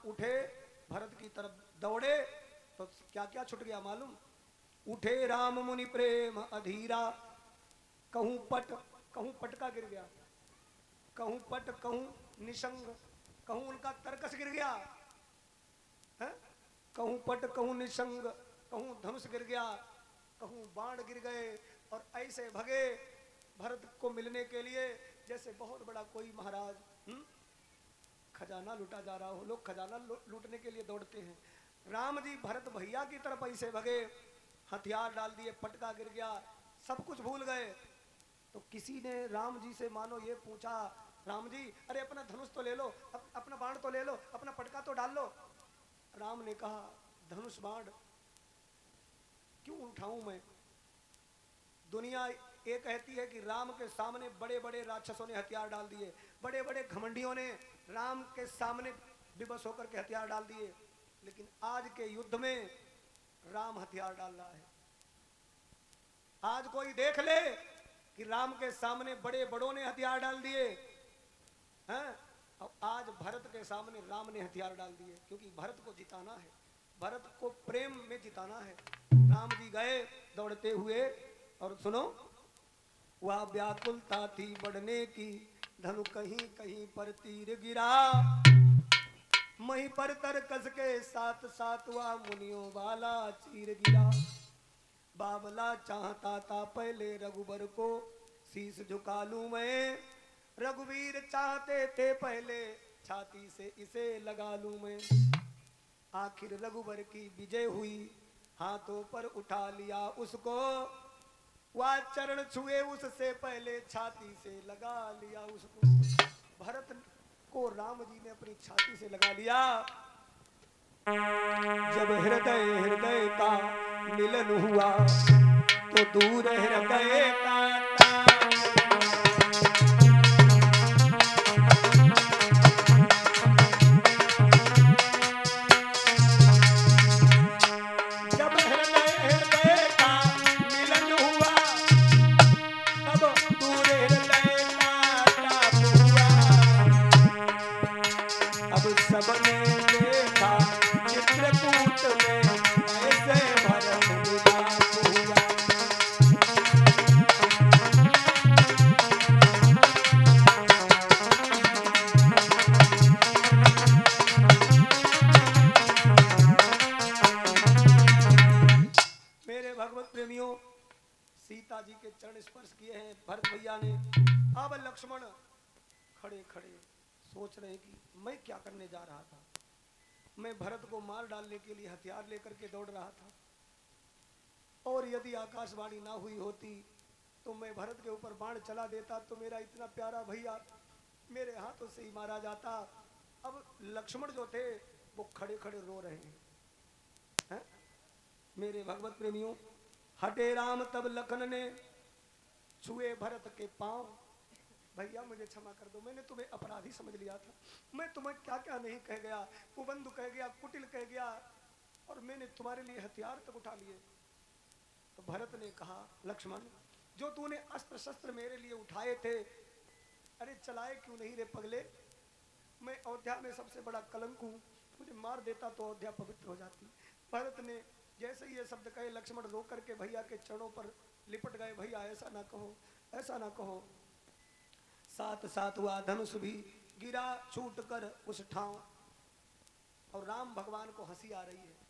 उठे, भरत की तरफ दौड़े तो क्या क्या छूट गया मालूम? उठे राम मुनि प्रेम अधीरा, कहूं पट का गिर गया, कहूं पट कहूं निशंग, कहूं उनका तरकस गिर गया है, कहूं पट कहूं निशंग, कहूं धनुष गिर गया, कहूं बाण गिर गए, और ऐसे भगे भरत को मिलने के लिए जैसे बहुत बड़ा कोई महाराज खजाना लूटा जा रहा हो। लोग खजाना लूटने के लिए दौड़ते हैं। राम जी भरत भैया की तरफ ऐसे भगे, हथियार डाल दिए, पटका गिर गया, सब कुछ भूल गए। तो किसी ने राम जी से मानो ये पूछा, राम जी अरे अपना धनुष तो ले लो, अपना बाण तो ले लो, अपना पटका तो डाल लो। राम ने कहा धनुष बाण क्यों उठाऊं मैं? दुनिया ये कहती है कि राम के सामने बड़े बड़े राक्षसों ने हथियार डाल दिए, बड़े बड़े घमंडियों ने राम के सामने विवश होकर के हथियार डाल दिए, लेकिन आज के युद्ध में राम हथियार डाल रहा है। आज कोई देख ले कि राम के सामने बड़े बड़ों ने हथियार डाल दिए हैं, और आज भरत के सामने राम ने हथियार डाल दिए, क्योंकि भरत को जिताना है, भरत को प्रेम में जिताना है। राम जी गए दौड़ते हुए, और सुनो, वह व्याकुलता थी बढ़ने की, धनु कहीं कहीं पर तीर गिरा, मही पर तरकस के साथ साथ वह मुनियों वाला चीर गिरा। बाबला चाहता था पहले रघुबर को शीश झुका लूं मैं, रघुवीर चाहते थे पहले छाती से इसे लगा लूं मैं। आखिर रघुबर की विजय हुई, हाथों पर उठा लिया उसको, वह चरण छुए उससे पहले छाती से लगा लिया उसको। भरत को राम जी ने अपनी छाती से लगा लिया। जब हृदय हृदय का मिलन हुआ तो दूर हृदय का सबने देखा चित्रकूट में ऐसे भरत विलाप हुआ। मेरे भगवत प्रेमियों, सीता जी के चरण स्पर्श किए हैं भरत भैया ने। अब लक्ष्मण खड़े खड़े सोच रहे कि मैं क्या करने जा रहा था। मैं भरत को मार डालने के लिए हथियार लेकर के दौड़ रहा था, और यदि आकाशवाणी ना हुई होती तो मैं भरत के ऊपर बाण चला देता तो मेरा इतना प्यारा भैया मेरे हाथों से ही मारा जाता। अब लक्ष्मण जो थे वो खड़े खड़े रो रहे हैं। मेरे भगवत प्रेमियों, हटे राम तब लखन ने छुए भरत के पांव। भैया मुझे क्षमा कर दो, मैंने तुम्हें अपराधी समझ लिया था, मैं तुम्हें क्या क्या नहीं कह गया, कुबंधु कह गया, कुटिल कह गया, और मैंने तुम्हारे लिए हथियार तक उठा लिए। तो भरत ने कहा लक्ष्मण, जो तूने अस्त्र शस्त्र मेरे लिए उठाए थे, अरे चलाए क्यों नहीं रे पगले? मैं अयोध्या में सबसे बड़ा कलंक हूँ, मुझे मार देता तो अयोध्या पवित्र हो जाती। भरत ने जैसे ही ये शब्द कहे, लक्ष्मण रो करके भैया के चरणों पर लिपट गए। भैया ऐसा ना कहो, ऐसा ना कहो। साथ साथ हुआ धनुष भी गिरा छूट कर उस ठाव, और राम भगवान को हंसी आ रही है।